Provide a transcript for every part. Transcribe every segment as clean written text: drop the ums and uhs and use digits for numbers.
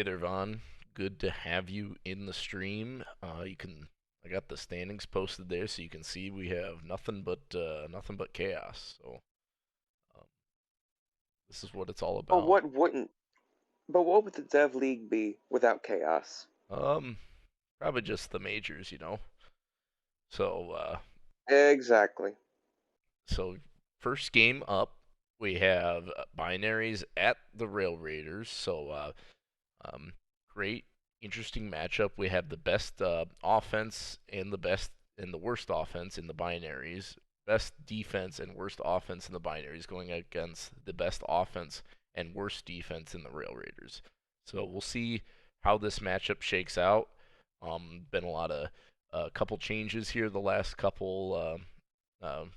Hey there, Vaughn. Good to have you in the stream. I got the standings posted there, so you can see we have nothing but chaos. So um, this is what it's all But about. what wouldn't? But what would the Dev League be without chaos? Um, Probably just the majors. So Exactly. so first game up, we have binaries at the Rail Raiders. Um, Great, interesting matchup. We have the best offense and the worst offense in the binaries. Best defense and worst offense in the binaries going against the best offense and worst defense in the Rail Raiders. So we'll see how this matchup shakes out. Been a lot of couple changes here the last couple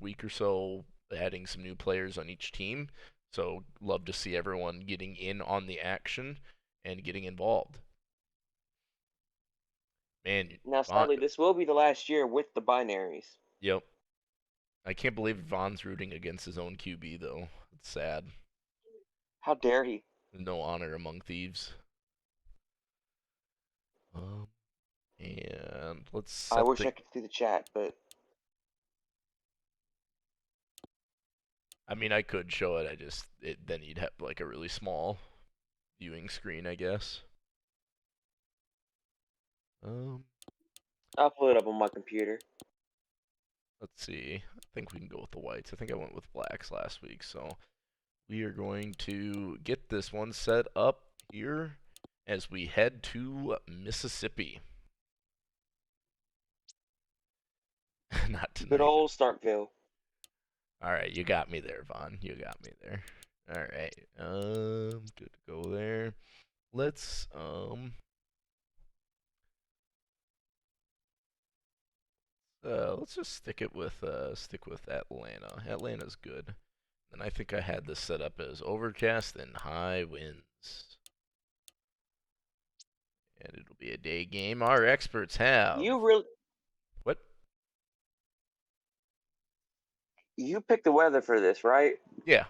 week or so, adding some new players on each team. So love to see everyone getting in on the action and getting involved. Man, Now, Vaughn, sadly, this will be the last year with the binaries. yep. I can't believe Vaughn's rooting against his own QB though. It's sad. How dare he? No honor among thieves. Um, and let's I set wish the. I could see the chat, but I mean, I could show it. Then you'd have like a really small viewing screen, I guess. Um, I'll pull it up on my computer. let's see. I think we can go with the whites. I think I went with blacks last week, so we are going to get this one set up here as we head to Mississippi. Not Good tonight. old Starkville. All right, you got me there, Vaughn. You got me there. All right, good to go there. Let's let's just stick with Atlanta. Atlanta's good. And I think I had this set up as overcast and high winds, and it'll be a day game. Our experts have You really, what? you picked the weather for this, right? Yeah,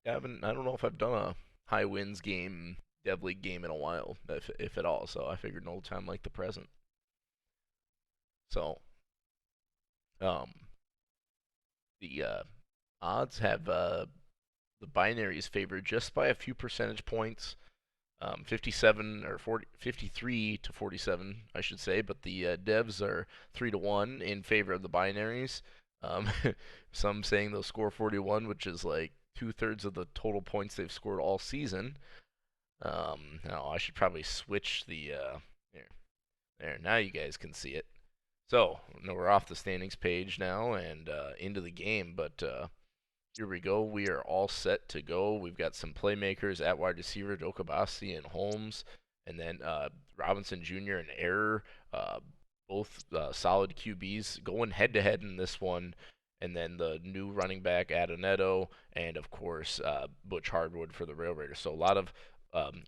I don't know if I've done a high winds game, Dev League game in a while, if at all. So I figured no time like the present. So um, the odds have the binaries favored just by a few percentage points. 57 or 40, 53 to 47, I should say, but the devs are 3-1 in favor of the binaries. Um, some saying they'll score 41, which is like 2/3 of the total points they've scored all season. Now I should probably switch the there. There, now you guys can see it. So, no, we're off the standings page now and into the game, but here we go. We are all set to go. We've got some playmakers at wide receiver, Dokabasi and Holmes, and then Robinson Jr. and Error, both solid QBs going head to head in this one. And then the new running back, Adoneto, and of course, Butch Hardwood for the Rail Raiders. So a lot of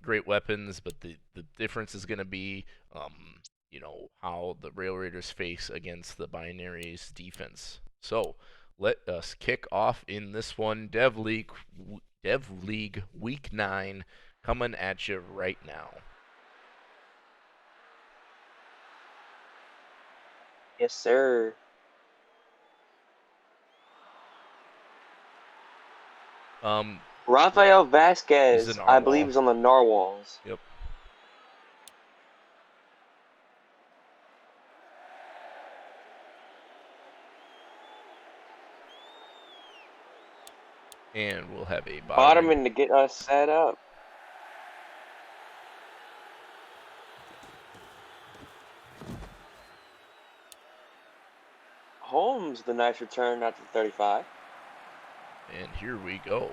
great weapons, but the difference is going to be, how the Rail Raiders face against the Binaries defense. So let us kick off in this one. Dev League Week 9 coming at you right now. Yes, sir. Um, Rafael this is Vasquez, an I believe, Narwhal. is on the Narwhals. Yep. And we'll have a bottoming. Bottoming to get us set up. Holmes, the nice return after 35. And here we go.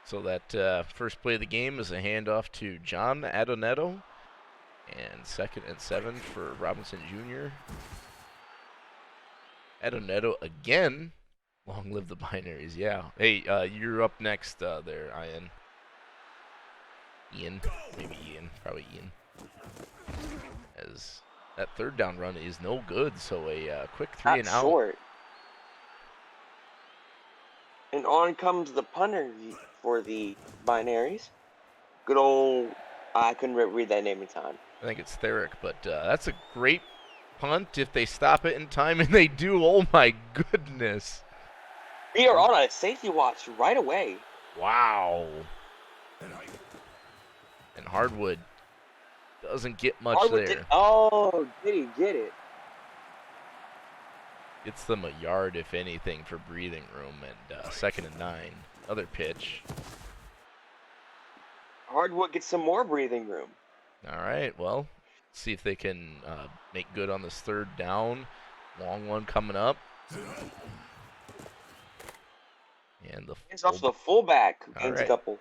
So that first play of the game is a handoff to John Adoneto. And 2nd and 7 for Robinson Jr. Adoneto again. Long live the binaries, yeah. Hey, you're up next there, Ian. Ian, maybe Ian, probably Ian. As that third down run is no good, so a quick 3 Not and out. short. And on comes the punter for the binaries. Good old, I couldn't read that name in time. I think it's Theric, but that's a great punt if they stop it in time, and they do. Oh my goodness! We are on a safety watch right away. Wow. And Hardwood doesn't get much Hardwood did. there. Oh, did he get it? Gets them a yard, if anything, for breathing room, and 2nd and 9. Another pitch. Hardwood gets some more breathing room. All right, well, see if they can make good on this third down. Long one coming up. And It's also the fullback who gains a right. couple.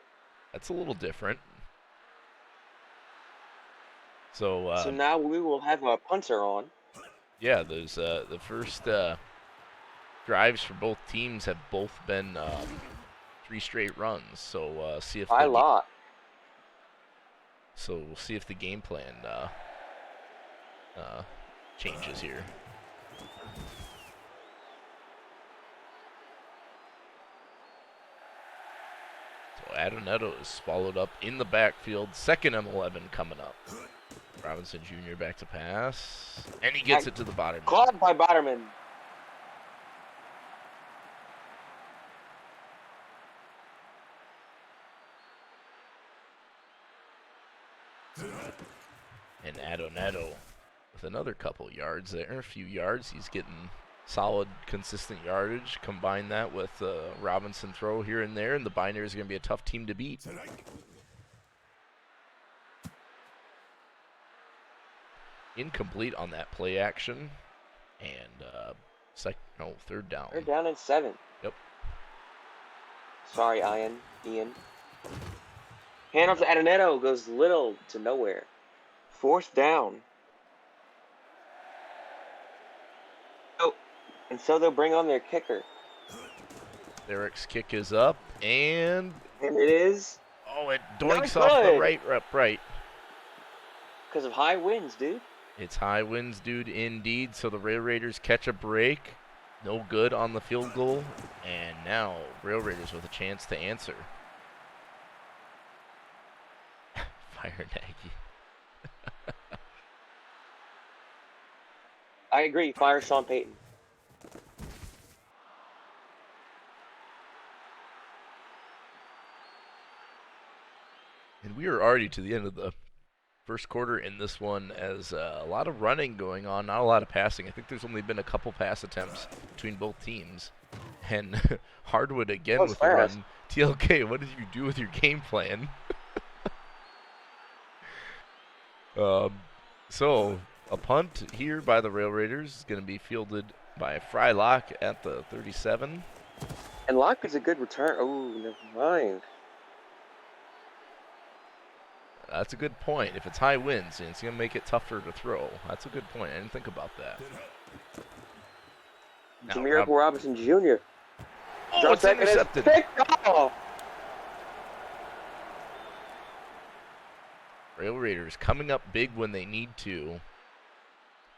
That's a little different. So now we will have a punter on. Yeah, those the first drives for both teams have both been 3 straight runs. So see if By a lot. So we'll see if the game plan changes here. So Adonetto is swallowed up in the backfield. 2nd and 11 coming up. Robinson Jr. back to pass. And he gets it to the bottom. Caught by Botterman. And Adonetto with another couple yards there. A few yards. He's getting solid, consistent yardage. Combine that with Robinson throw here and there, and the Binaries is going to be a tough team to beat. Incomplete on that play action. And third down. Third down and 7. Yep. Sorry, Ian. Hand off to Adonetto goes little to nowhere. 4th down. Oh, and so they'll bring on their kicker. Theric's kick is up, and it is. Oh, it doinks off the right. Because of high winds, dude. It's high winds, dude, indeed. So the Rail Raiders catch a break. No good on the field goal. And now Rail Raiders with a chance to answer. Fire Nagy. I agree. Fire Sean Payton. And we are already to the end of the first quarter in this one, as a lot of running going on, not a lot of passing. I think there's only been a couple pass attempts between both teams. And Hardwood again with the run. TLK, what did you do with your game plan? So a punt here by the Rail Raiders is going to be fielded by Frylock at the 37. And Locke is a good return. Oh, never mind. That's a good point. If it's high winds, it's going to make it tougher to throw. That's a good point. I didn't think about that. Miracle Robinson Jr. Oh, it's intercepted. Picked off. Rail Raiders coming up big when they need to.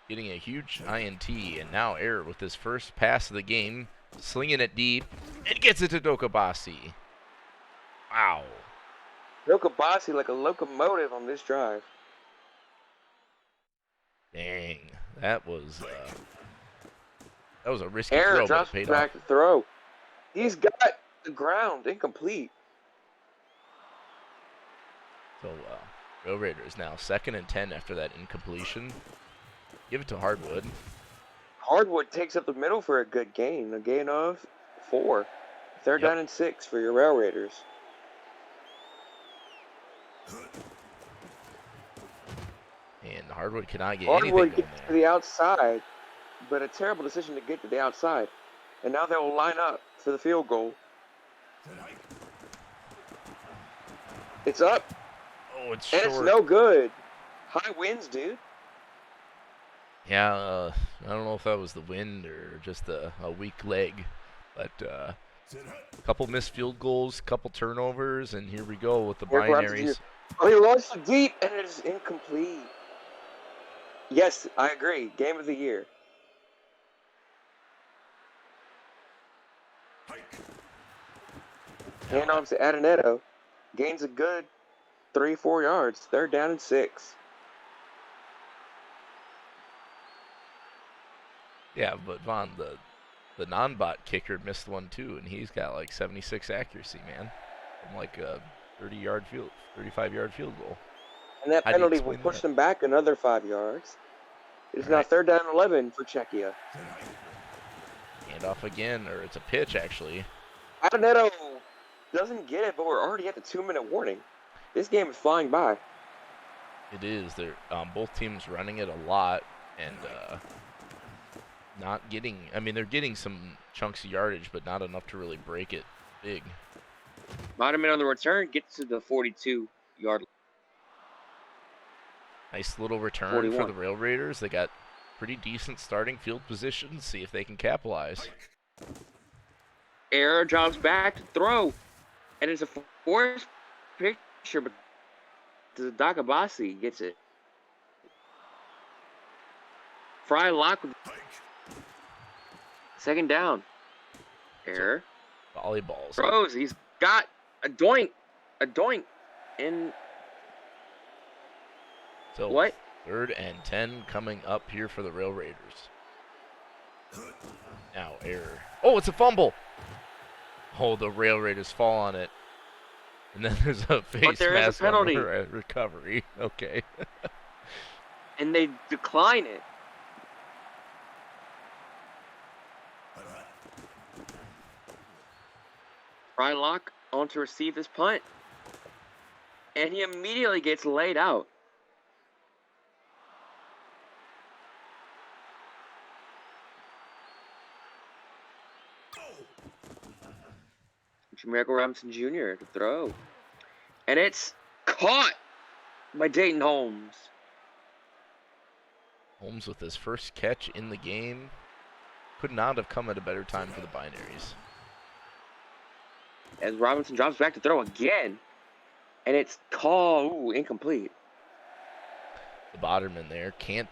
Getting a huge INT, and now Air with his first pass of the game. Slinging it deep. And gets it to Dokabasi. Wow. Dokabasi like a locomotive on this drive. Dang. That was a risky Air throw, but drops it paid back off. to throw. He's got the ground incomplete. So, Rail Raiders now 2nd and 10 after that incompletion. Give it to Hardwood. Hardwood takes up the middle for a good gain. A gain of 4. 3rd down and 6 for your Rail Raiders. And Hardwood cannot get Hardwood anything going gets there. to the outside, but a terrible decision to get to the outside. And now they'll line up for the field goal. It's up. Oh, it's and short. It's no good. High winds, dude. Yeah, I don't know if that was the wind or just a weak leg. But a couple missed field goals, couple turnovers, and here we go with the binaries. Oh, he launched it deep, and it is incomplete. Yes, I agree. Game of the year. Now, Handoffs to Adenetto. Gains a good 3-4 yards. Third down and 6. yeah, but Vaughn, the non-bot kicker missed one too, and he's got like 76 accuracy, man, from like a 30-yard field, 35-yard field goal. And that How do you penalty will explain push that? them back another 5 yards. It is All now right, third down and 11 for Czechia. handoff again, or it's a pitch actually. Adenetto doesn't get it, but we're already at the 2-minute warning. This game is flying by. It is. They're both teams running it a lot and not getting. I mean, they're getting some chunks of yardage, but not enough to really break it big. Bodeman on the return gets to the 42-yard. Nice little return for 41. the Rail Raiders. They got pretty decent starting field position. See if they can capitalize. Error drops back to throw. And it's a forced picture, but the Dakabasi gets it. Fry lock with second down. Error. Volleyballs. Throws. He's got a doink. A doink. In So what? 3rd and 10 coming up here for the Rail Raiders. Now error. Oh, it's a fumble. Oh, the Rail Raiders fall on it. And then there's a face there is a mask on penalty. recovery. Okay. And they decline it. Frylock on to receive this punt. And he immediately gets laid out. Jamaica Robinson Jr. to throw. And it's caught by Dayton Holmes. Holmes with his first catch in the game. Could not have come at a better time for the binaries. As Robinson drops back to throw again. And it's called incomplete. The Boderman there can't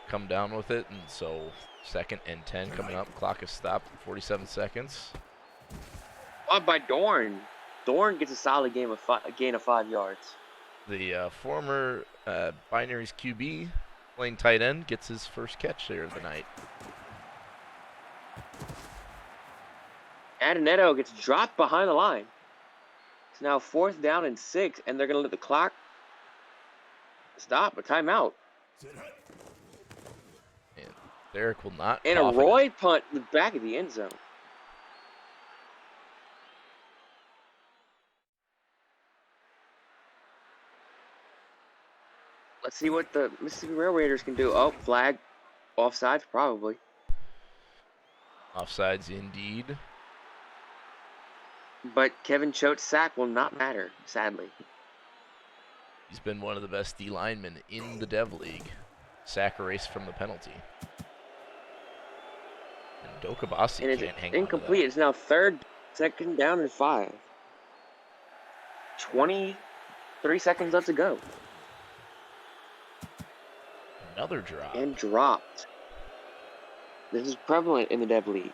come down with it, and so 2nd and 10 coming up. Clock is stopped at 47 seconds. Up by Dorn. Dorn gets a solid gain of 5 yards. The former Binaries QB playing tight end gets his first catch there of the night. Adenetto gets dropped behind the line. It's now 4th down and 6, and they're going to let the clock stop. A timeout. And Derek will not. And a Roy punt in the back of the end zone. Let's see what the Mississippi Rail Raiders can do. Oh, flag. Offsides, probably. Offsides indeed. But Kevin Choate's sack will not matter, sadly. He's been one of the best D linemen in the Dev League. Sack erase from the penalty. And Dokabasi And can't hang incomplete. on It's now 2nd down and 5. 23 seconds left to go. Another drop. And dropped. This is prevalent in the Dev League.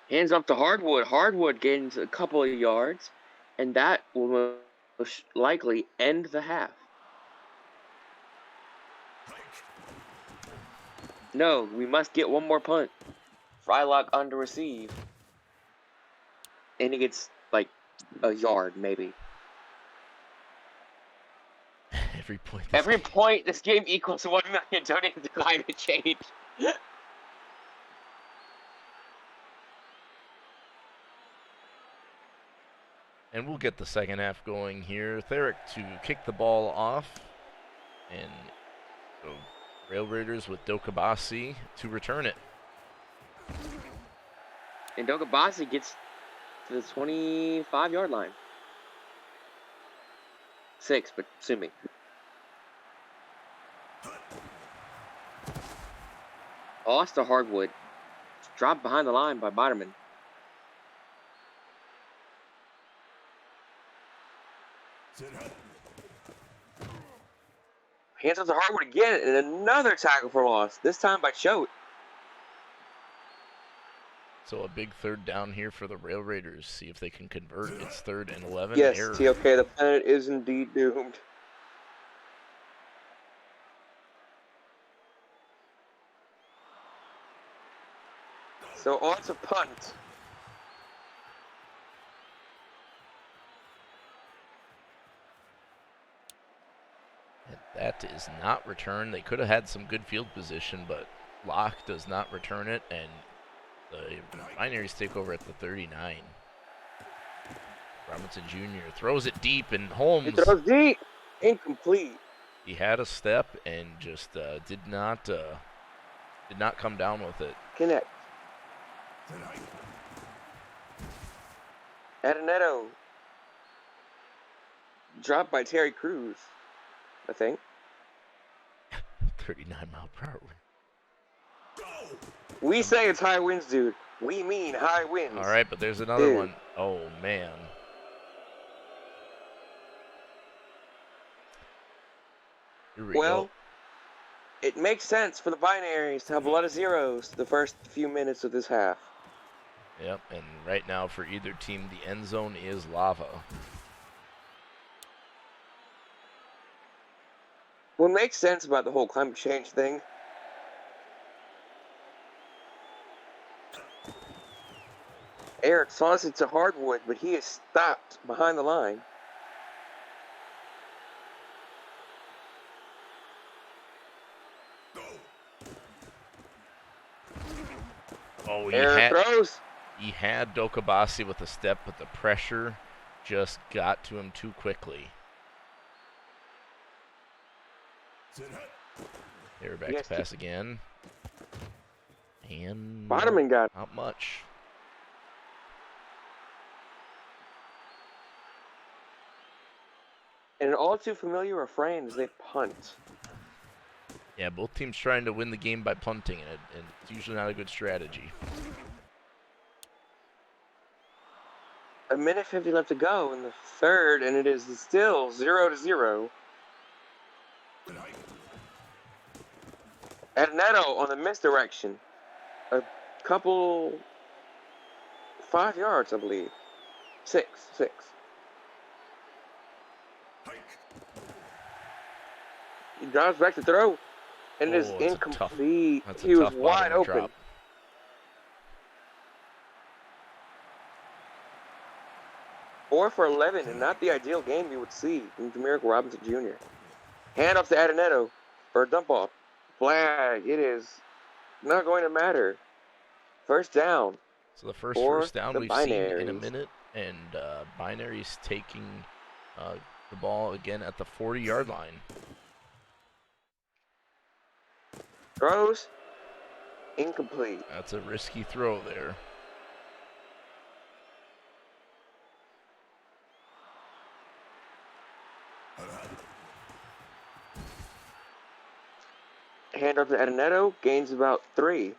Hands off to Hardwood. Hardwood gains a couple of yards, and that will most likely end the half. No, we must get one more punt. Frylock under receive. And he gets like a yard, maybe. Every point this game equals 1 million donated to climate change. And we'll get the second half going here. Therick to kick the ball off. And so Rail Raiders with Dokabasi to return it. And Dokabasi gets to the 25-yard line. 6, but sue me. Toss to Hardwood. Dropped behind the line by Biderman. Hands off to Hardwood again, and another tackle for loss. This time by Choate. So a big third down here for the Rail Raiders. See if they can convert. It's 3rd and 11. Yes, Error. TOK, the planet is indeed doomed. So on to punt. And that is not returned. They could have had some good field position, but Locke does not return it, and the Binaries take over at the 39. Robinson Jr. throws it deep, and Holmes. He throws deep. Incomplete. He had a step and just did not come down with it. Connect. Adenetto. Dropped by Terry Crews, I think. 39 mile per hour. We say it's high winds, dude. We mean high winds. All right, but there's another one. Oh, man. Here we go. It makes sense for the Binaries to have a lot of zeros the first few minutes of this half. Yep, and right now for either team, the end zone is lava. What makes sense about the whole climate change thing? Eric tosses it to Hardwood, but he is stopped behind the line. Oh, Eric throws. He had Dokabasi with a step, but the pressure just got to him too quickly. Airbacks pass again. And Biderman got it. Not much. And an all too familiar refrain as they punt. Yeah, both teams trying to win the game by punting, and it's usually not a good strategy. A minute 50 left to go in the third, and it is still 0-0. Adenetto on the misdirection. A couple 5 yards, I believe. Six. He drives back to throw, and it is incomplete. He was wide open. Drop. 4 for 11, and not the ideal game you would see from Jamerica Robinson Jr. Hand off to Adenetto for a dump off. Flag. It is not going to matter. First down. So the first down we've seen in a Binaries. minute, and Binaries taking the ball again at the 40-yard line. Throws. Incomplete. That's a risky throw there. Hand off to Adenetto. Gains about 3.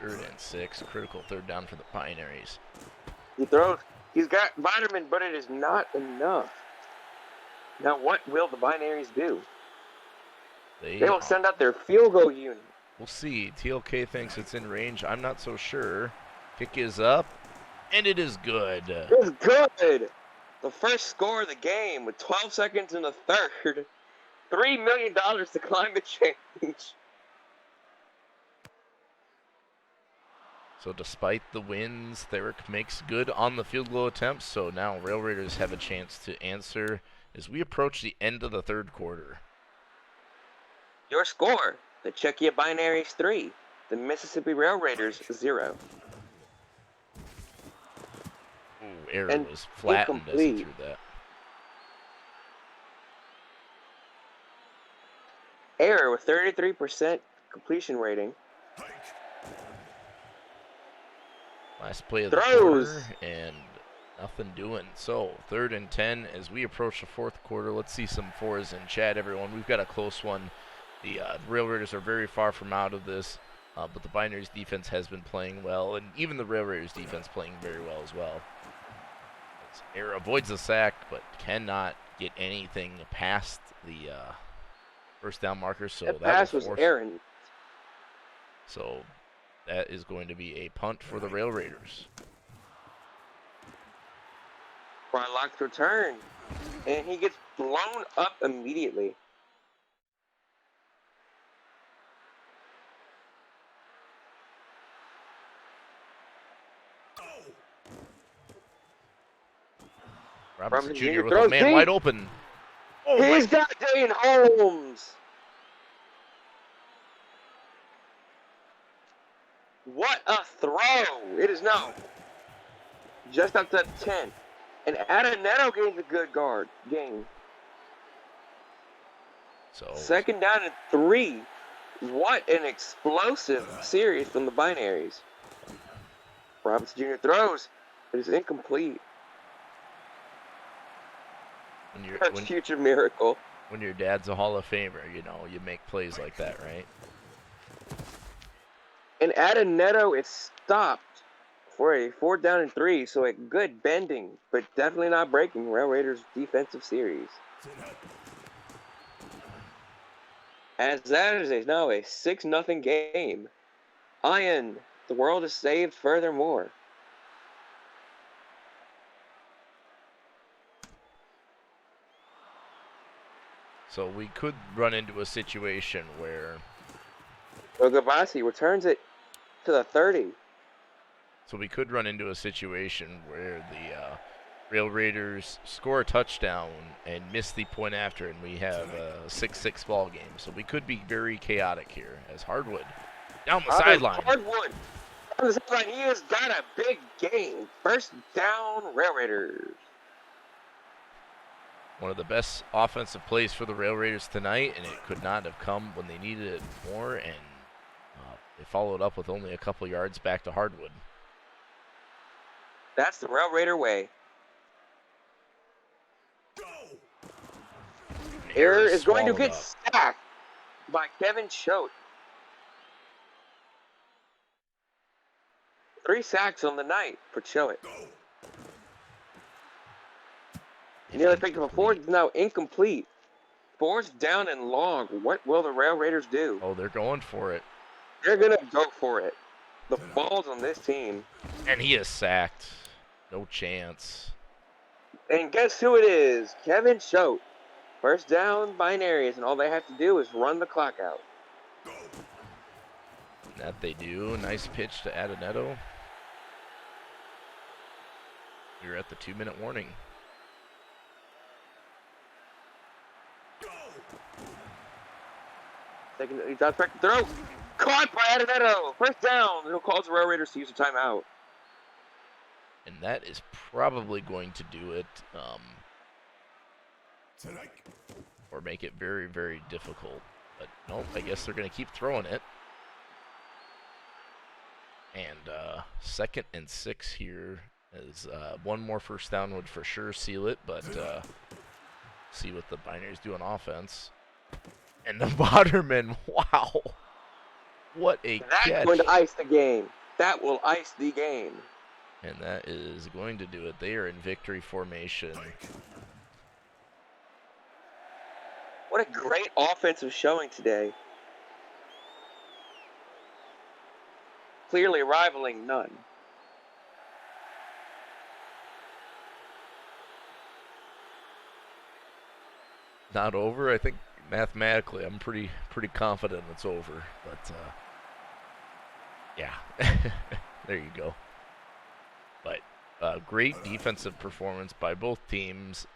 Third and 6. Critical third down for the Binaries. He throws. He's got Biderman, but it is not enough. Now what will the Binaries do? They will send out their field goal unit. We'll see. TLK thinks it's in range. I'm not so sure. Kick is up, and it is good. It's good. The first score of the game with 12 seconds in the third. $3 million to climate change. So despite the wins, Therick makes good on the field goal attempts. So now Rail Raiders have a chance to answer as we approach the end of the third quarter. Your score: the Czechia Binaries 3, the Mississippi Rail Raiders 0. Ooh, error And was flattened as he incomplete. threw that. Error with 33% completion rating. Last play of the Throws. quarter, and Nothing doing. So 3rd and 10 as we approach the 4th quarter. Let's see some fours in chat, everyone. We've got a close one. The Rail Raiders are very far from out of this, but the Binaries defense has been playing well, and even the Rail Raiders defense playing very well as well. Air avoids the sack, but cannot get anything past the first down marker. So That that pass will was force. Aaron. So that is going to be a punt for the Rail Raiders. Frylock's return, and he gets blown up immediately. Robinson Jr. with a throws man deep. wide open. Oh, He's got Dane Holmes. What a throw! It is now just up to 10. And Adenetto gains a good guard game. So 2nd down and 3. What an explosive series from the Binaries. Robinson Jr. throws. It is incomplete. Future miracle. When your dad's a Hall of Famer, you know, you make plays like that, right? And Adenetto is stopped for a 4th down and 3, so a good bending, but definitely not breaking Rail Raiders' defensive series. As that is now a 6-0 game. Ian, the world is saved furthermore. So we could run into a situation where Ogabasi returns it to the 30. So we could run into a situation where the Rail Raiders score a touchdown and miss the point after, and we have a 6-6 ball game. So we could be very chaotic here as Hardwood down the sideline. Hardwood on the sideline. He has got a big game. 1st down, Rail Raiders. One of the best offensive plays for the Rail Raiders tonight, and it could not have come when they needed it more, and they followed up with only a couple yards back to Hardwood. That's the Rail Raider way. Error is going to get sacked by Kevin Choate. 3 sacks on the night for Choate. Nearly picked up a 4. It's now incomplete. 4th down and long. What will the Rail Raiders do? Oh, they're going for it. They're going to go for it. The balls on this team. And he is sacked. No chance. And guess who it is? Kevin Choate. 1st down, Binaries, and all they have to do is run the clock out. That they do. Nice pitch to Adenetto. You're at the 2-minute warning. He's out back to throw. Caught by Adenetto. 1st down. It'll cause the Rail Raiders to use a timeout. And that is probably going to do it. Or make it very, very difficult. But nope, I guess they're going to keep throwing it. And 2nd and 6 here is one more 1st down would for sure seal it, but see what the Binaries do on offense. And the Waterman, wow. What a catch. That's going to ice the game. That will ice the game. And that is going to do it. They are in victory formation. What a great offensive showing today. Clearly rivaling none. Not over. I think mathematically I'm pretty confident it's over. But yeah, there you go. But great defensive performance by both teams.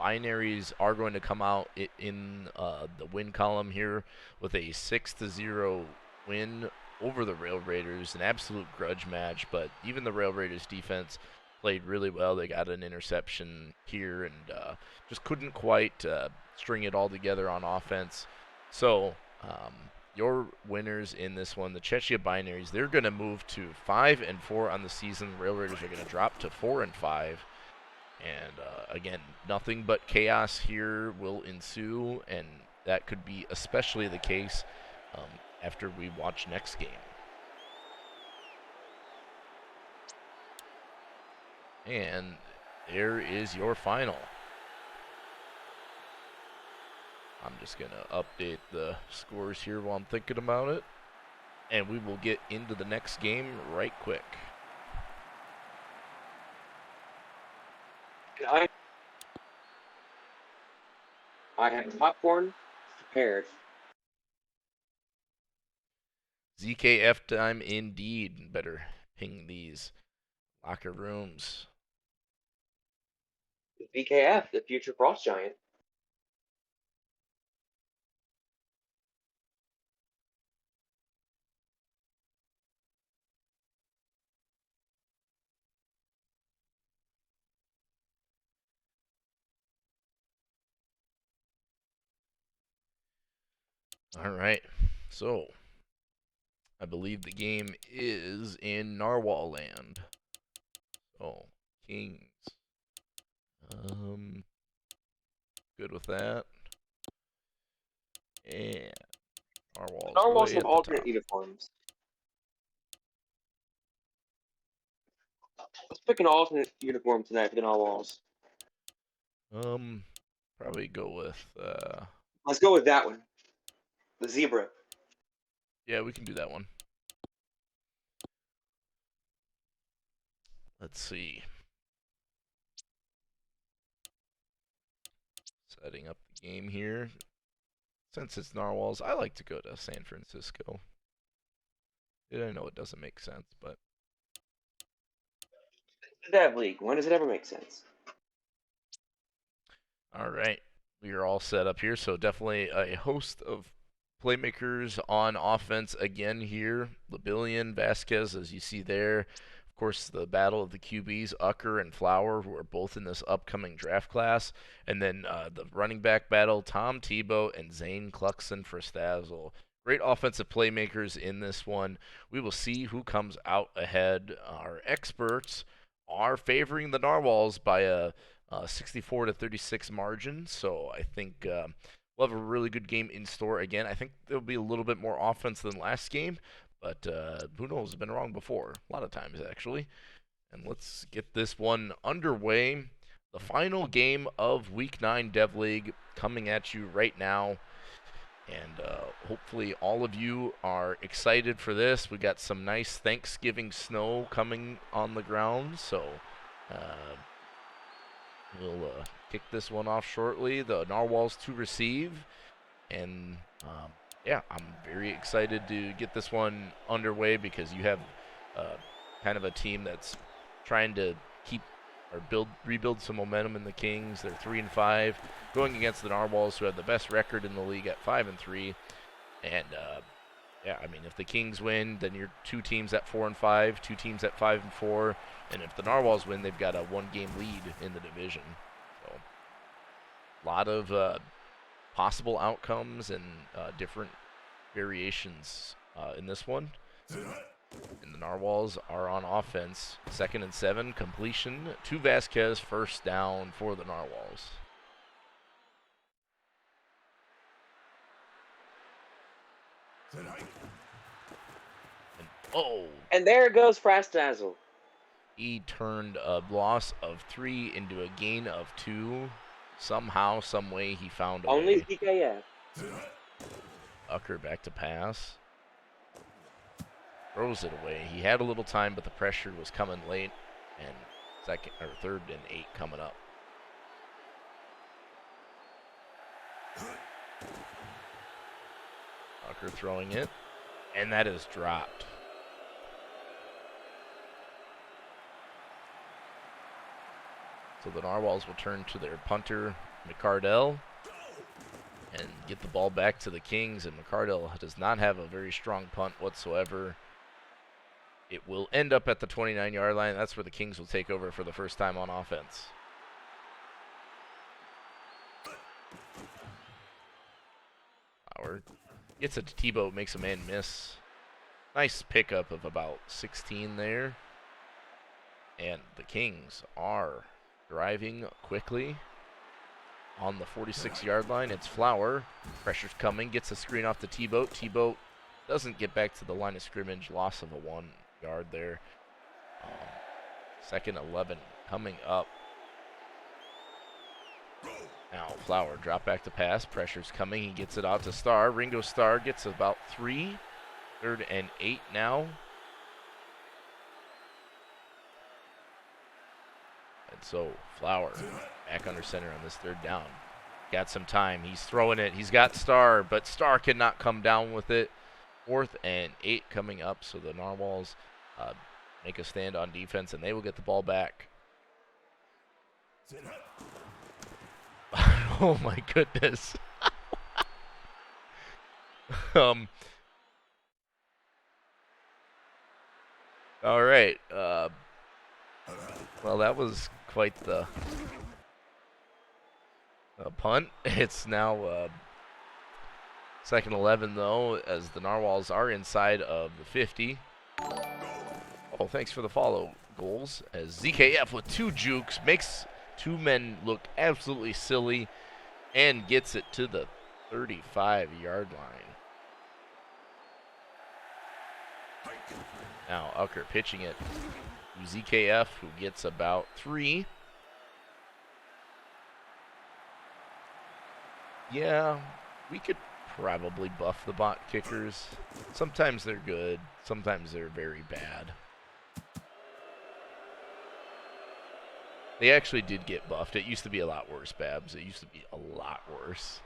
Binaries are going to come out in the win column here with a 6-0 win over the Rail Raiders. An absolute grudge match, but even the Rail Raiders defense played really well. They got an interception here and just couldn't quite string it all together on offense. So your winners in this one, the Czechia Binaries, they're going to move to 5-4 on the season. The Rail Raiders are going to drop to 4-5. And again, nothing but chaos here will ensue, and that could be especially the case after we watch next game. And there is your final. I'm just going to update the scores here while I'm thinking about it. And we will get into the next game right quick. I have popcorn prepared. ZKF time indeed. Better ping these locker rooms. BKF, the future cross giant. All right. So, I believe the game is in Narwhal land. So, Kings. Good with that. And Narwhal's Narwhals way have at the alternate top. uniforms. Let's pick an alternate uniform tonight for the Narwhals. Probably go with Let's go with that one. The zebra. yeah, we can do that one. Let's see. Setting up the game here. Since it's Narwhals, I like to go to San Francisco. I know it doesn't make sense, but The Dev League. When does it ever make sense? all right. We are all set up here, so definitely a host of playmakers on offense again here. Labillion, Vasquez, as you see there. Of course, the battle of the QBs, Ucker and Flower, who are both in this upcoming draft class. And then the running back battle, Tom Tebow and Zane Cluxon for Stazzle. Great offensive playmakers in this one. We will see who comes out ahead. Our experts are favoring the Narwhals by a 64 to 36 margin. So I think we'll have a really good game in store again. I think there'll be a little bit more offense than last game, but who knows? I've been wrong before, a lot of times actually. And let's get this one underway. The final game of Week 9 Dev League coming at you right now. And hopefully all of you are excited for this. We got some nice Thanksgiving snow coming on the ground, so uh, we'll kick this one off shortly. The Narwhals to receive. And yeah, I'm very excited to get this one underway because you have kind of a team that's trying to keep or rebuild some momentum in the Kings. They're 3-5, going against the Narwhals, who have the best record in the league at 5-3. And yeah, I mean, if the Kings win, then you're two teams at 4-5, two teams at 5-4, and if the Narwhals win, they've got a one-game lead in the division. So, a lot of possible outcomes and different variations in this one. And the Narwhals are on offense. 2nd and 7, completion to Vasquez, first down for the Narwhals. And, oh, And there goes Frastazzle. he turned a loss of 3 into a gain of 2. Somehow, some way, he found a Only way. ZKF. Ucker back to pass. Throws it away. He had a little time, but the pressure was coming late, and 3rd and 8 coming up. Ucker throwing it, and that is dropped. So the Narwhals will turn to their punter, McCardell, and get the ball back to the Kings, and McCardell does not have a very strong punt whatsoever. It will end up at the 29-yard line. That's where the Kings will take over for the first time on offense. Howard gets it to Tebow, makes a man miss. Nice pickup of about 16 there. And the Kings are driving quickly on the 46-yard line. It's Flower. Pressure's coming. Gets a screen off the T-Boat. T-Boat doesn't get back to the line of scrimmage. Loss of a 1 yard there. Second 11 coming up. Now Flower drop back to pass. Pressure's coming. He gets it out to Star. Ringo Star gets about 3. 3rd and 8 now. And so Flower back under center on this 3rd down. Got some time. He's throwing it. He's got Star, but Star cannot come down with it. 4th and 8 coming up. So the Narwhals make a stand on defense, and they will get the ball back. Oh my goodness. All right. Well, that was quite the punt. It's now 2nd 11 though, as the Narwhals are inside of the 50. Oh, thanks for the follow, goals. As ZKF with 2 jukes makes 2 men look absolutely silly and gets it to the 35-yard line. Now Ucker pitching it to ZKF, who gets about 3. Yeah, we could probably buff the bot kickers. Sometimes they're good, sometimes they're very bad. They actually did get buffed. It used to be a lot worse, Babs. It used to be a lot worse.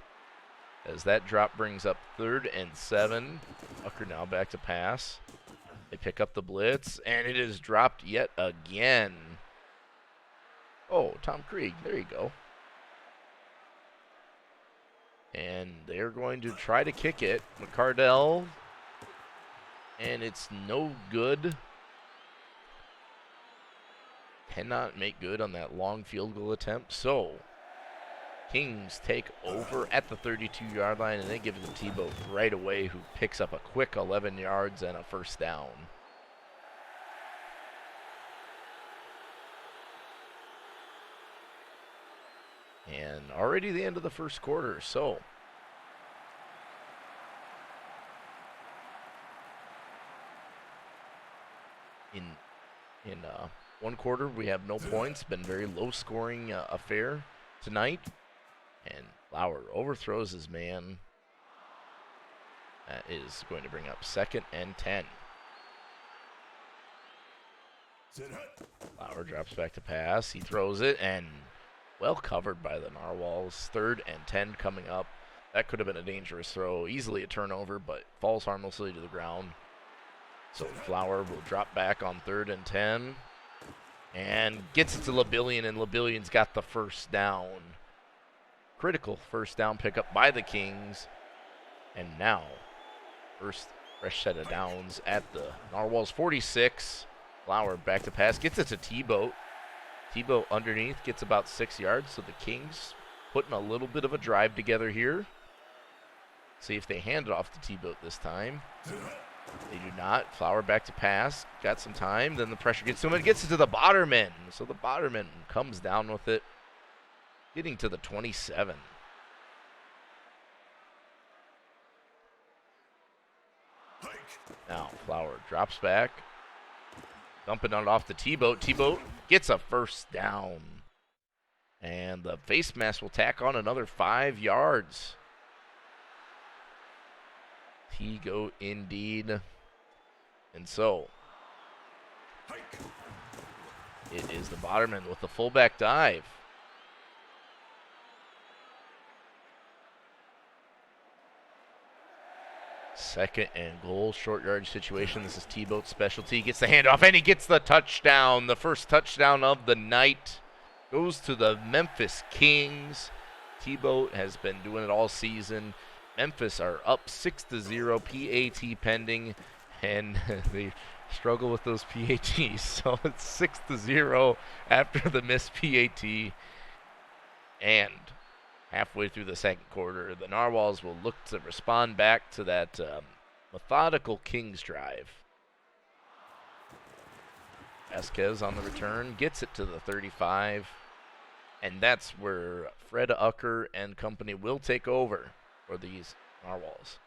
As that drop brings up 3rd and 7. Ucker now back to pass. They pick up the blitz, and it is dropped yet again. Oh, Tom Krieg. There you go. And they're going to try to kick it. McCardell. And it's no good. Cannot make good on that long field goal attempt. So, Kings take over at the 32-yard line, and they give it to T-Boat right away, who picks up a quick 11 yards and a 1st down. And already the end of the 1st quarter, so in 1 quarter we have no points. Been very low-scoring affair tonight. And Flower overthrows his man. That is going to bring up 2nd and 10. Flower drops back to pass. He throws it, and well covered by the Narwhals. 3rd and 10 coming up. That could have been a dangerous throw. Easily a turnover, but falls harmlessly to the ground. So Flower will drop back on 3rd and 10. And gets it to Labillion, and Labillion's got the 1st down. Critical 1st down pickup by the Kings. And now, first fresh set of downs at the Narwhals 46. Flower back to pass. Gets it to T-Boat. T-Boat underneath gets about 6 yards. So the Kings putting a little bit of a drive together here. See if they hand it off to T-Boat this time. They do not. Flower back to pass. Got some time. Then the pressure gets to him and gets it to the Botterman. So the Botterman comes down with it, getting to the 27. Now Flower drops back. Dumping it off the T-Boat. T-Boat gets a 1st down. And the face mask will tack on another 5 yards. T-Goat indeed. And so it is the Botterman with the fullback dive. Second and goal, short yardage situation. This is T-Boat's specialty. Gets the handoff, and he gets the touchdown. The first touchdown of the night goes to the Memphis Kings. T-Boat has been doing it all season. Memphis are up 6-0, PAT pending, and they struggle with those PATs. So it's 6-0 after the missed PAT. And halfway through the 2nd quarter, the Narwhals will look to respond back to that methodical Kings drive. Vasquez on the return, gets it to the 35. And that's where Fred Ucker and company will take over for these Narwhals.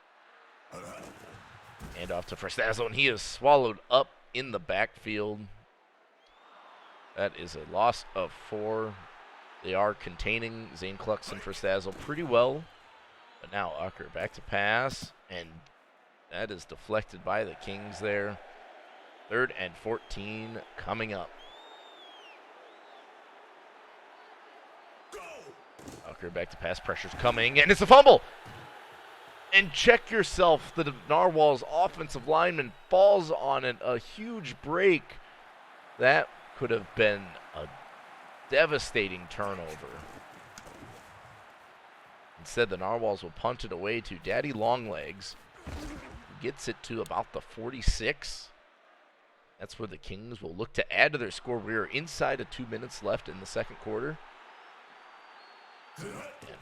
And off to Frestazo, and he is swallowed up in the backfield. That is a loss of 4. They are containing Zane Klux and Frestazo pretty well. But now Ucker back to pass, and that is deflected by the Kings there. 3rd and 14 coming up. Ucker back to pass, pressure's coming, and it's a fumble! And check yourself, the Narwhals offensive lineman falls on it, a huge break. That could have been a devastating turnover. Instead, the Narwhals will punt it away to Daddy Longlegs. Gets it to about the 46. That's where the Kings will look to add to their score. We are inside of 2 minutes left in the second quarter. And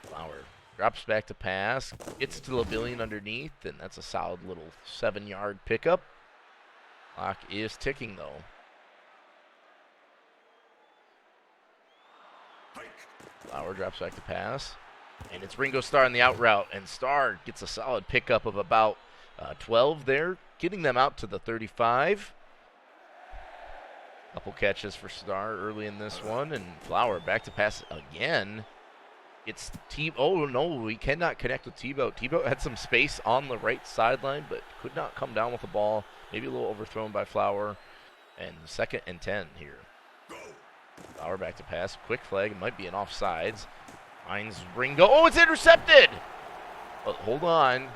Flower drops back to pass, gets to Lavillian underneath, and that's a solid little 7-yard pickup. Clock is ticking, though. Flower drops back to pass, and it's Ringo Starr on the out route, and Starr gets a solid pickup of about 12 there, getting them out to the 35. Couple catches for Starr early in this one, and Flower back to pass again. It's oh no, we cannot connect with Tebow. Tebow had some space on the right sideline, but could not come down with the ball. Maybe a little overthrown by Flower. And 2nd and 10 here. Flower back to pass. Quick flag. It might be an offsides. Finds Ringo. Oh, it's intercepted! But hold on.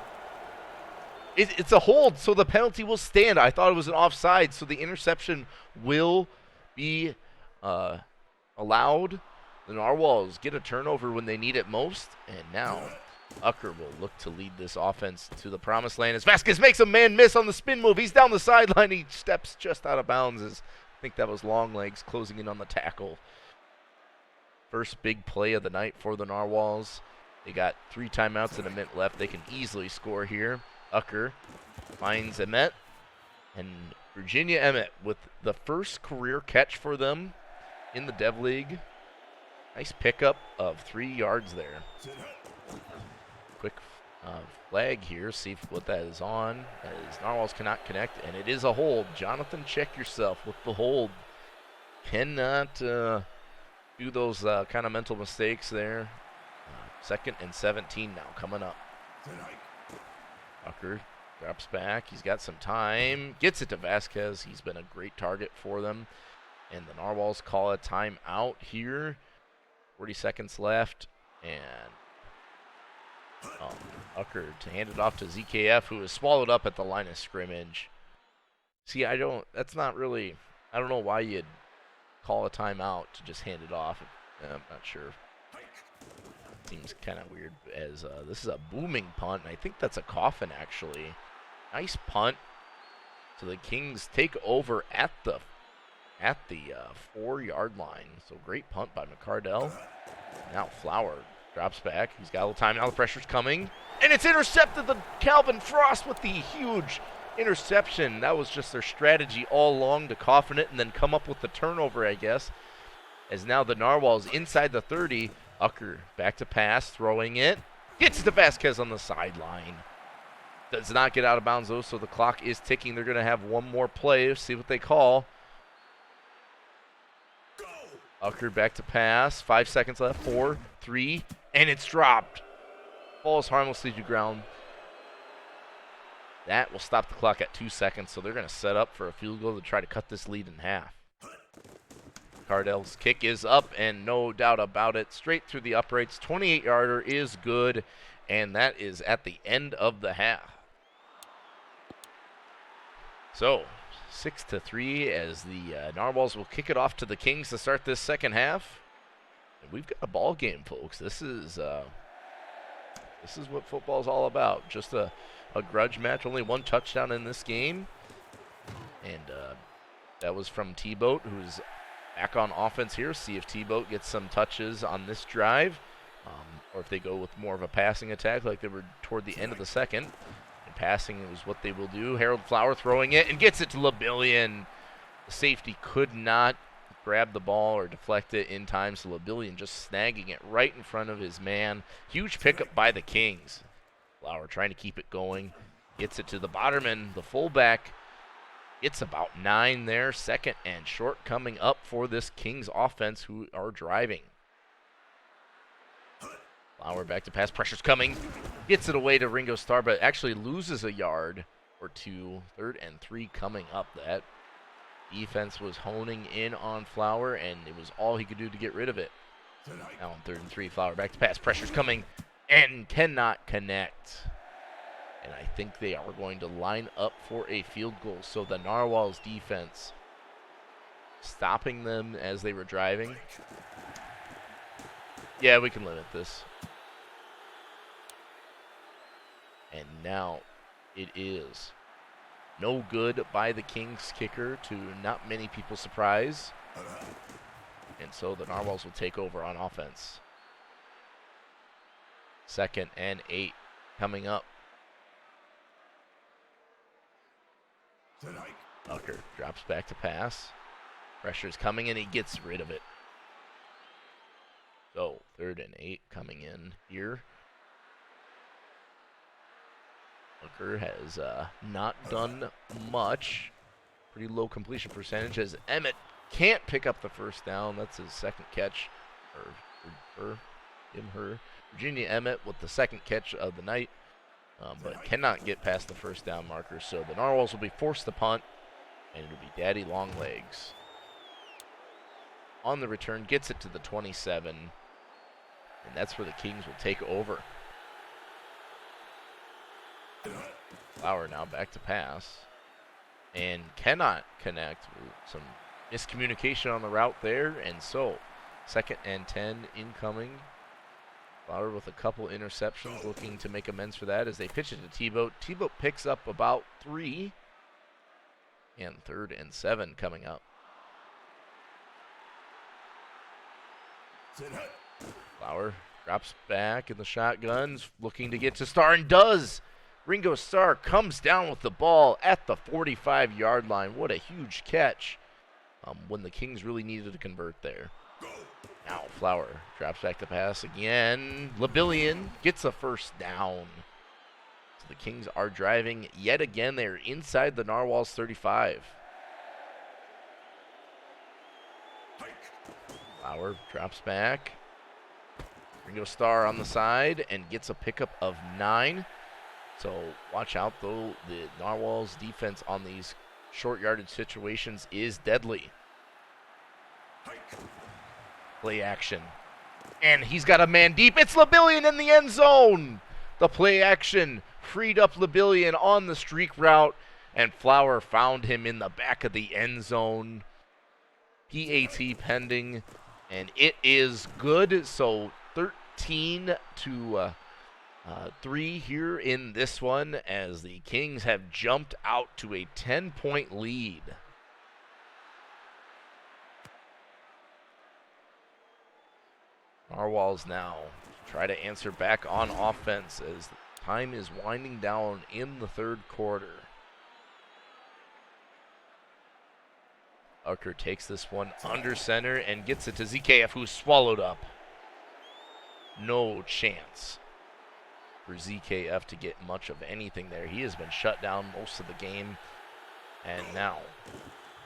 It's a hold, so the penalty will stand. I thought it was an offside, so the interception will be allowed. The Narwhals get a turnover when they need it most, and now Ucker will look to lead this offense to the promised land as Vasquez makes a man miss on the spin move. He's down the sideline. He steps just out of bounds. I think that was Longlegs closing in on the tackle. First big play of the night for the Narwhals. They got 3 timeouts and a minute left. They can easily score here. Ucker finds Emmett, and Virginia Emmett with the first career catch for them in the Dev League. Nice pickup of 3 yards there. Quick flag here. See what that is on. As Narwhals cannot connect, and it is a hold. Jonathan, check yourself with the hold. Cannot do those kind of mental mistakes there. 2nd and 17 now coming up. Ucker drops back. He's got some time. Gets it to Vasquez. He's been a great target for them. And the Narwhals call a timeout here. 40 seconds left, and Ucker to hand it off to ZKF, who is swallowed up at the line of scrimmage. See, that's not really, I don't know why you'd call a timeout to just hand it off. I'm not sure. Seems kind of weird, as this is a booming punt, and I think that's a coffin, actually. Nice punt. So the Kings take over at the 4-yard line. So great punt by McCardell. Now Flower drops back. He's got a little time. Now the pressure's coming. And it's intercepted. The Calvin Frost with the huge interception. That was just their strategy all along, to coffin it and then come up with the turnover, I guess. As now the Narwhals inside the 30. Ucker back to pass, throwing it. Gets to Vasquez on the sideline. Does not get out of bounds, though, so the clock is ticking. They're going to have one more play. See what they call. Ucker back to pass. 5 seconds left. 4, 3, and it's dropped. Falls harmlessly to ground. That will stop the clock at 2 seconds, so they're going to set up for a field goal to try to cut this lead in half. Cardell's kick is up, and no doubt about it, straight through the uprights. 28-yarder is good, and that is at the end of the half. So 6-3 as the Narwhals will kick it off to the Kings to start this second half. And we've got a ball game, folks. This is what football's all about. Just a grudge match. Only one touchdown in this game, and that was from T-Boat, who's back on offense here. See if T-Boat gets some touches on this drive, or if they go with more of a passing attack like they were toward the end of the second. And passing is what they will do. Harold Flower throwing it and gets it to Labillion. The safety could not grab the ball or deflect it in time, so Labillion just snagging it right in front of his man. Huge pickup by the Kings. Flower trying to keep it going. Gets it to the Botterman, the fullback. It's about 9 there. Second and short coming up for this Kings offense who are driving. Flower back to pass. Pressure's coming. Gets it away to Ringo Starr, but actually loses a yard or two. 3rd and 3 coming up. That defense was honing in on Flower, and it was all he could do to get rid of it. Now on 3rd and 3, Flower back to pass. Pressure's coming and cannot connect. And I think they are going to line up for a field goal. So the Narwhals defense stopping them as they were driving. Yeah, we can limit this. And now it is no good by the Kings kicker, to not many people's surprise. And so the Narwhals will take over on offense. 2nd and 8 coming up. Tucker drops back to pass. Pressure's coming and he gets rid of it. So 3rd and 8 coming in here. Tucker has not done much. Pretty low completion percentage as Emmett can't pick up the first down. That's his 2nd catch. Or her. Virginia Emmett with the 2nd catch of the night. But cannot get past the first down marker. So the Narwhals will be forced to punt, and it'll be Daddy Longlegs. On the return, gets it to the 27, and that's where the Kings will take over. Flower now back to pass, and cannot connect. Some miscommunication on the route there, and so 2nd and 10 incoming. Flower with a couple interceptions, looking to make amends for that as they pitch it to T-Boat. T-Boat picks up about 3. And 3rd and 7 coming up. Flower drops back in the shotguns, looking to get to Starr, and does. Ringo Starr comes down with the ball at the 45-yard line. What a huge catch when the Kings really needed to convert there. Now Flower drops back to pass again. Labillion gets a first down. So the Kings are driving yet again. They're inside the Narwhals 35. Flower drops back. Ringo Starr on the side and gets a pickup of 9. So watch out, though. The Narwhals defense on these short yardage situations is deadly. Play action. And he's got a man deep. It's Labillion in the end zone. The play action freed up Labillion on the streak route, and Flower found him in the back of the end zone. PAT pending, and it is good. So 13 to 3 here in this one, as the Kings have jumped out to a 10-point lead. Narwhals now try to answer back on offense as time is winding down in the 3rd quarter. Ucker takes this one under center and gets it to ZKF, who's swallowed up. No chance for ZKF to get much of anything there. He has been shut down most of the game. And now,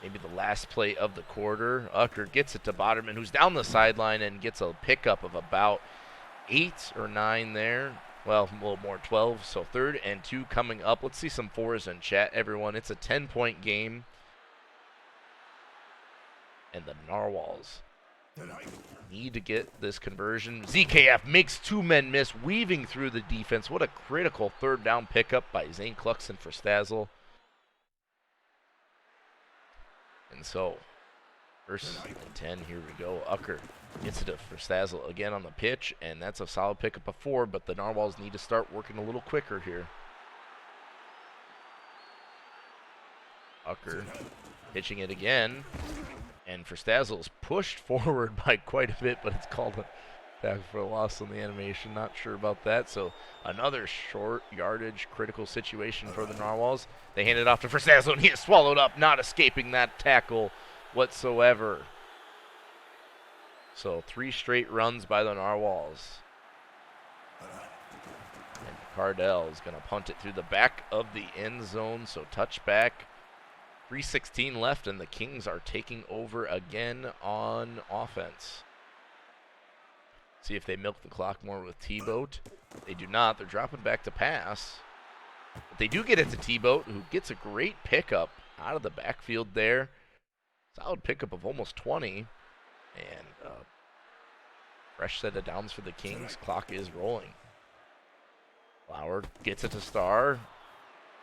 maybe the last play of the quarter, Ucker gets it to Botterman, who's down the sideline, and gets a pickup of about 8 or 9 there. Well, a little more, 12. So 3rd and 2 coming up. Let's see some 4s in chat, everyone. It's a 10-point game. And the Narwhals need to get this conversion. ZKF makes 2 men miss, weaving through the defense. What a critical 3rd down pickup by Zane Cluxton for Stazzle. And so, 1st and 10, here we go. Ucker gets it for Stazzle again on the pitch, and that's a solid pickup of 4, but the Narwhals need to start working a little quicker here. Ucker pitching it again. And for Stazzle is pushed forward by quite a bit, but it's called a tackle for a loss on the animation. Not sure about that. So another short yardage critical situation for the Narwhals. They hand it off to Stazzle, and he is swallowed up, not escaping that tackle whatsoever. So 3 straight runs by the Narwhals. And Cardell is going to punt it through the back of the end zone. So touchback. 3:16 left, and the Kings are taking over again on offense. See if they milk the clock more with T-Boat. They do not. They're dropping back to pass. But they do get it to T-Boat, who gets a great pickup out of the backfield there. Solid pickup of almost 20. And fresh set of downs for the Kings. Clock is rolling. Flower gets it to Starr.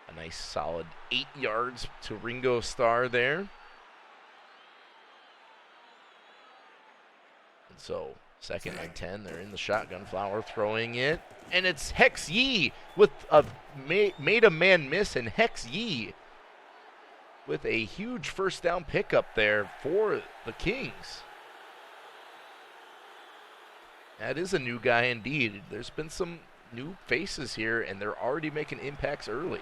A nice solid 8 yards to Ringo Starr there. And so 2nd and 10. They're in the shotgun. Flower throwing it. And it's Hex Yee with a made a man miss. And Hex Yee with a huge first down pickup there for the Kings. That is a new guy indeed. There's been some new faces here, and they're already making impacts early.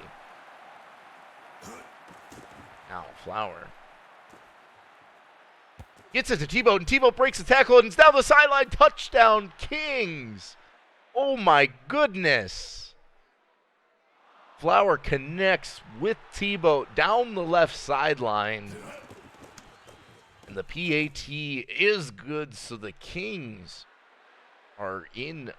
Now Flower gets it to T-Boat, and T-Boat breaks the tackle, and it's down the sideline. Touchdown, Kings! Oh my goodness! Flower connects with T-Boat down the left sideline. And the PAT is good, so the Kings are in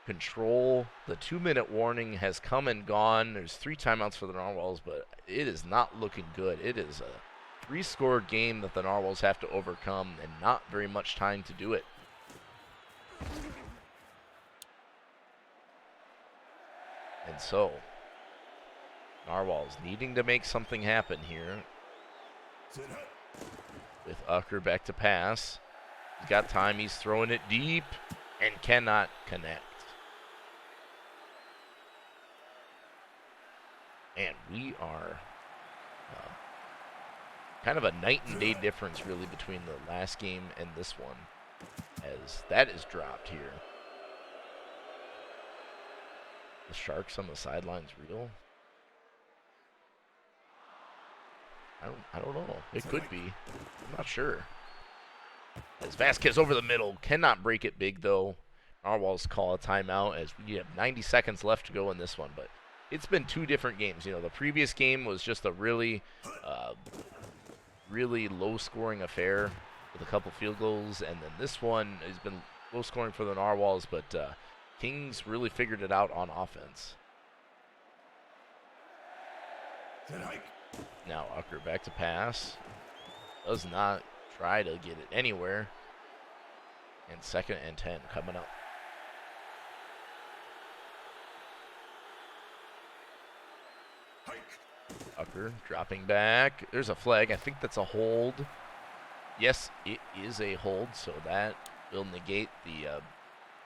control. The 2-minute warning has come and gone. There's 3 timeouts for the Narwhals, but it is not looking good. It is a 3-score game that the Narwhals have to overcome, and not very much time to do it. And so, Narwhals needing to make something happen here. With Ucker back to pass. He's got time. He's throwing it deep and cannot connect. And we are kind of a night and day difference, really, between the last game and this one, as that is dropped here. The Sharks on the sidelines real? I don't know. It could be. I'm not sure. As Vasquez over the middle, cannot break it big though. Narwhals call a timeout as we have 90 seconds left to go in this one, but it's been 2 different games. You know, the previous game was just a really low-scoring affair with a couple field goals, and then this one has been low-scoring for the Narwhals, but Kings really figured it out on offense. Now Ucker back to pass. Does not try to get it anywhere. And 2nd and 10 coming up. Ucker dropping back. There's a flag. I think that's a hold. Yes, it is a hold, so that will negate the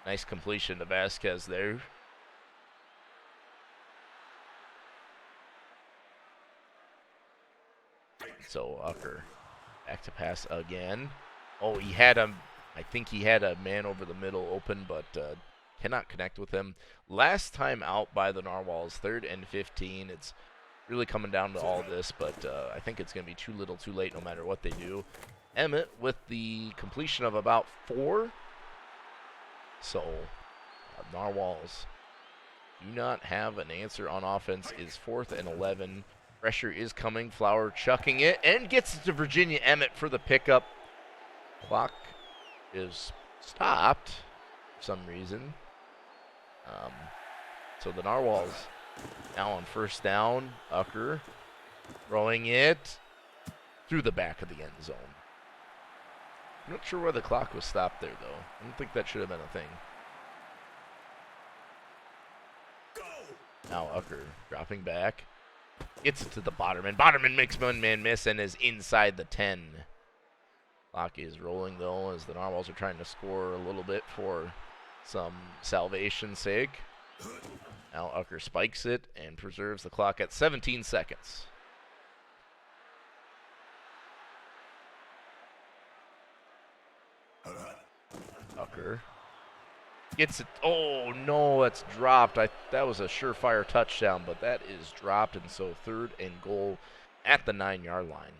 nice completion to Vasquez there. So Ucker back to pass again. Oh, he had him. I think he had a man over the middle open, but cannot connect with him. Last time out by the Narwhals, 3rd and 15. It's really coming down to all this, but I think it's going to be too little too late no matter what they do. Emmett with the completion of about 4. So Narwhals do not have an answer on offense. Is 4th and 11. Pressure is coming. Flower chucking it and gets it to Virginia Emmett for the pickup. Clock is stopped for some reason. So the Narwhals now on 1st down. Ucker throwing it through the back of the end zone. I'm not sure why the clock was stopped there, though. I don't think that should have been a thing. Now Ucker dropping back. Gets it to the Botterman. Botterman makes one man miss and is inside the 10. Clock is rolling, though, as the Narwhals are trying to score a little bit for some salvation's sake. Now Ucker spikes it and preserves the clock at 17 seconds. Ucker gets it. Oh, no, that's dropped. That was a surefire touchdown, but that is dropped, and so 3rd and goal at the 9-yard line.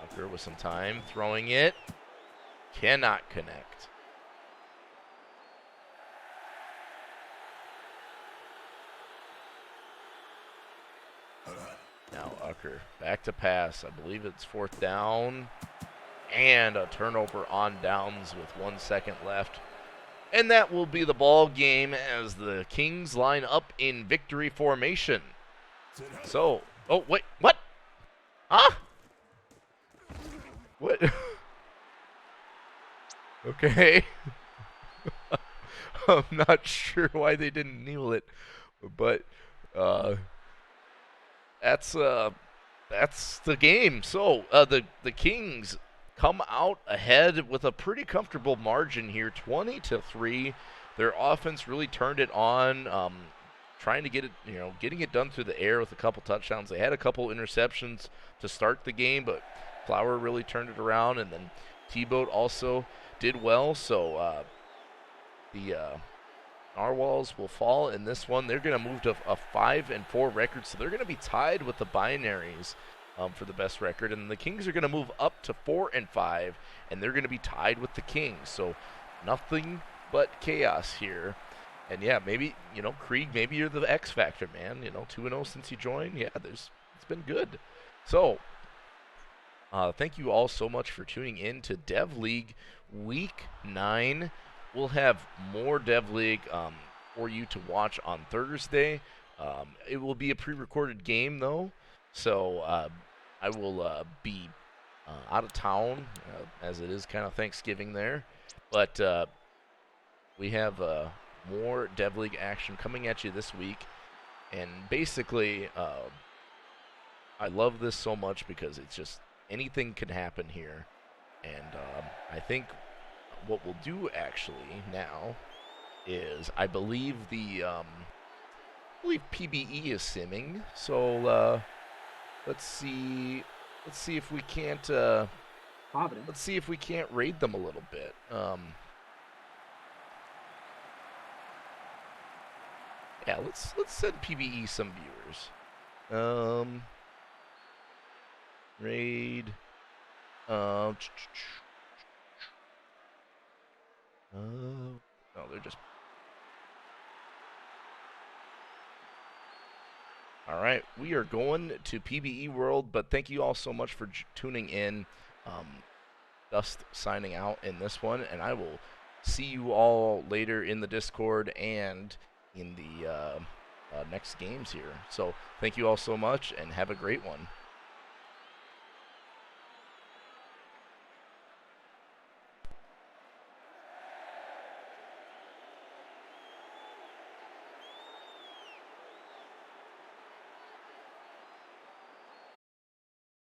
Tucker with some time, throwing it. Cannot connect. Now Ucker back to pass. I believe it's 4th down. And a turnover on downs with 1 second left. And that will be the ball game as the Kings line up in victory formation. So, oh, wait, what? Huh? What? Okay. I'm not sure why they didn't kneel it, but uh, that's the game. So the Kings come out ahead with a pretty comfortable margin here, 20-3. Their offense really turned it on, trying to get it, getting it done through the air with a couple touchdowns. They had a couple interceptions to start the game, but Flower really turned it around, and then T-Boat also did well. So the Narwhals will fall in this one. They're going to move to a 5-4 record, so they're going to be tied with the Binaries for the best record, and the Kings are going to move up to 4-5, and they're going to be tied with the Kings. So nothing but chaos here. And yeah, maybe Krieg, maybe you're the X factor, man. 2-0 since you joined. Yeah, it's been good. So thank you all so much for tuning in to Dev League Week 9. We'll have more Dev League for you to watch on Thursday. It will be a pre-recorded game, though, so I will be out of town, as it is kind of Thanksgiving there. But we have more Dev League action coming at you this week. And basically, I love this so much because it's just anything can happen here. And I think what we'll do actually now is I believe PBE is simming. So let's see if we can't let's see if we can't raid them a little bit. Yeah, let's send PBE some viewers. Raid. No, they're just. All right, we are going to PBE World, but thank you all so much for tuning in. Dust signing out in this one, and I will see you all later in the Discord and in the next games here. So thank you all so much, and have a great one.